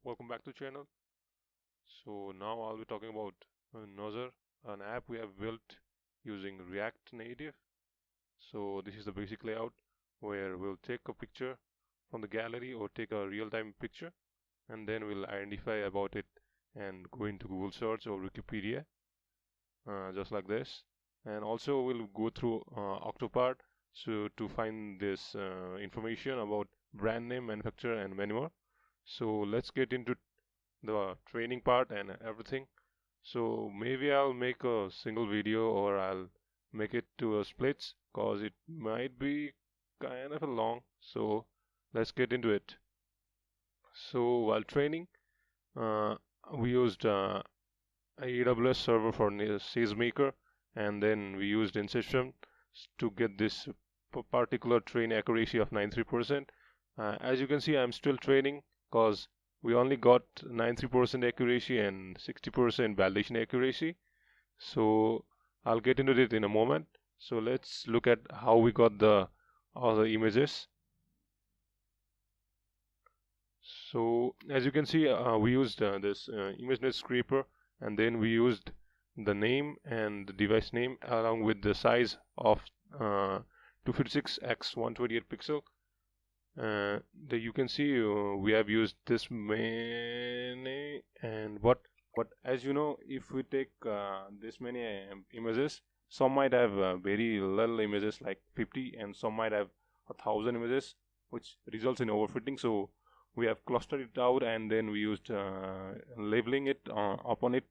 Welcome back to the channel. So now I'll be talking about Nazar, an app we have built using React Native. So this is the basic layout where we'll take a picture from the gallery or take a real-time picture, and then we'll identify about it and go into Google search or Wikipedia, just like this. And also we'll go through Octopart so to find this information about brand name, manufacturer, and many more. So let's get into the training part and everything. So maybe I'll make a single video or I'll make it to a splits cause it might be kind of a long. So let's get into it. So while training, we used AWS server for Sagemaker, and then we used Inception to get this particular train accuracy of 93%. As you can see, I'm still training cause we only got 93% accuracy and 60% validation accuracy. So I'll get into it in a moment. So let's look at how we got all the images. So as you can see, we used this imagenet scraper, and then we used the name and the device name along with the size of 256 x 128 pixel. You can see we have used this many, and what as you know, if we take this many images, some might have very little images like 50, and some might have 1,000 images, which results in overfitting. So we have clustered it out, and then we used labeling it upon it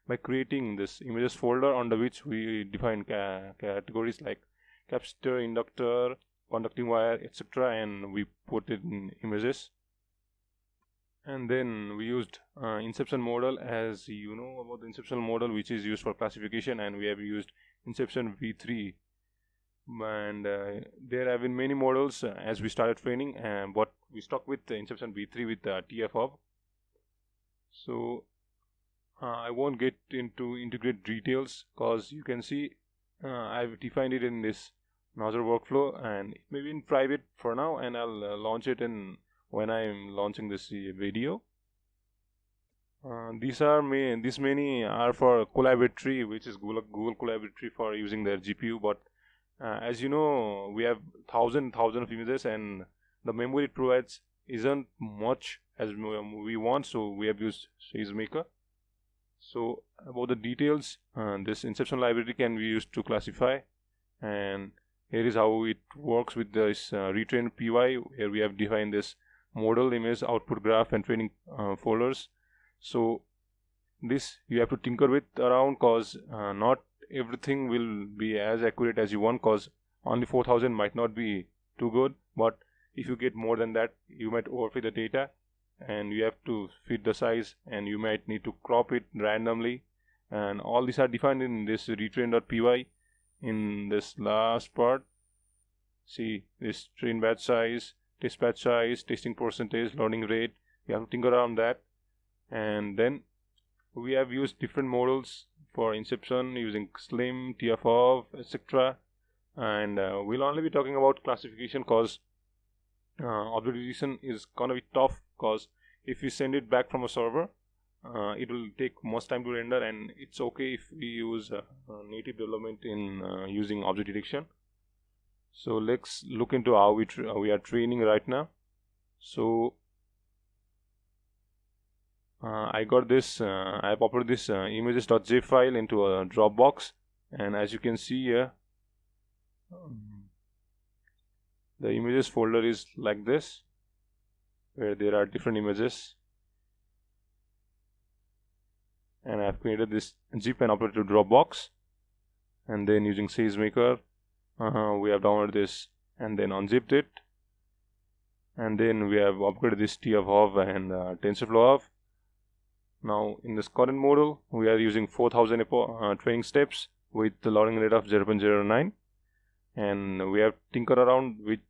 by creating this images folder under which we define categories like capacitor, inductor, conducting wire, etc., and we put it in images. And then we used inception model, as you know about the inception model, which is used for classification, and we have used inception v3. And there have been many models as we started training, but we stuck with the inception v3 with the tf-lite. So I won't get into integrate details because you can see I've defined it in this Nazar workflow, and it may be in private for now, and I'll launch it in when I'm launching this video. These many are for collaboratory, which is Google collaboratory for using their GPU. But as you know, we have thousands of images, and the memory it provides isn't much as we want, so we have used Sagemaker. So about the details, this inception library can be used to classify, and here is how it works with this retrained PY, where we have defined this model, image, output graph, and training folders. So this you have to tinker with around, cause not everything will be as accurate as you want, cause only 4,000 might not be too good, but if you get more than that, you might overfit the data, and you have to fit the size, and you might need to crop it randomly, and all these are defined in this retrain.py. In this last part, see this train batch size, test batch size, testing percentage, learning rate. We have to tinker around that. And then we have used different models for inception using Slim, tf-lite, etc. And we'll only be talking about classification because observation is gonna be tough, because if we send it back from a server, it will take much time to render, and it's okay if we use native development in using object detection. So let's look into how we are training right now. So I got this, I have uploaded this images.zip file into a Dropbox, and as you can see here, the images folder is like this, where there are different images, and I have created this zip and uploaded to Dropbox. And then using Sagemaker, we have downloaded this and then unzipped it, and then we have upgraded this tf-lite and Tensorflow. Now in this current model, we are using 4,000 training steps with the learning rate of 0.09, and we have tinkered around with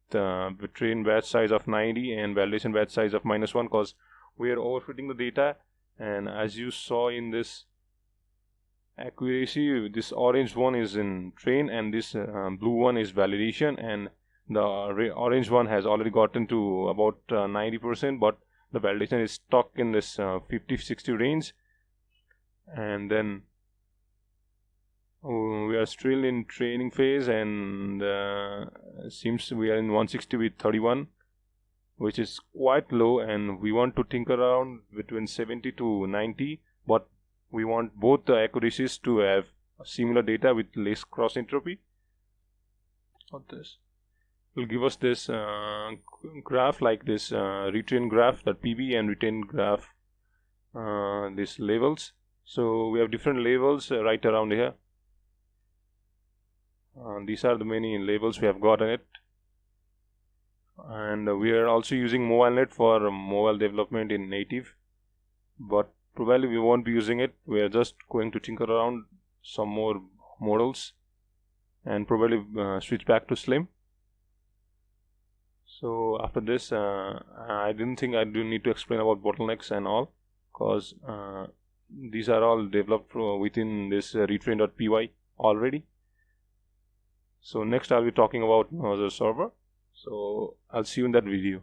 train batch size of 90 and validation batch size of -1, because we are overfitting the data. And as you saw in this accuracy, this orange one is in train, and this blue one is validation, and the orange one has already gotten to about 90%, but the validation is stuck in this 50-60 range, and then we are still in training phase, and seems we are in 160 with 31, which is quite low, and we want to tinker around between 70 to 90, but we want both the accuracies to have similar data with less cross entropy. This will give us this graph like this retrain graph, that PB, and retain graph, these levels. So we have different levels right around here. These are the many labels we have got in it, and we are also using MobileNet for mobile development in native, but probably we won't be using it. We are just going to tinker around some more models and probably switch back to Slim. So after this, I didn't think I do need to explain about bottlenecks and all, because these are all developed within this retrain.py already. So next I'll be talking about Nazar server. So I'll see you in that video.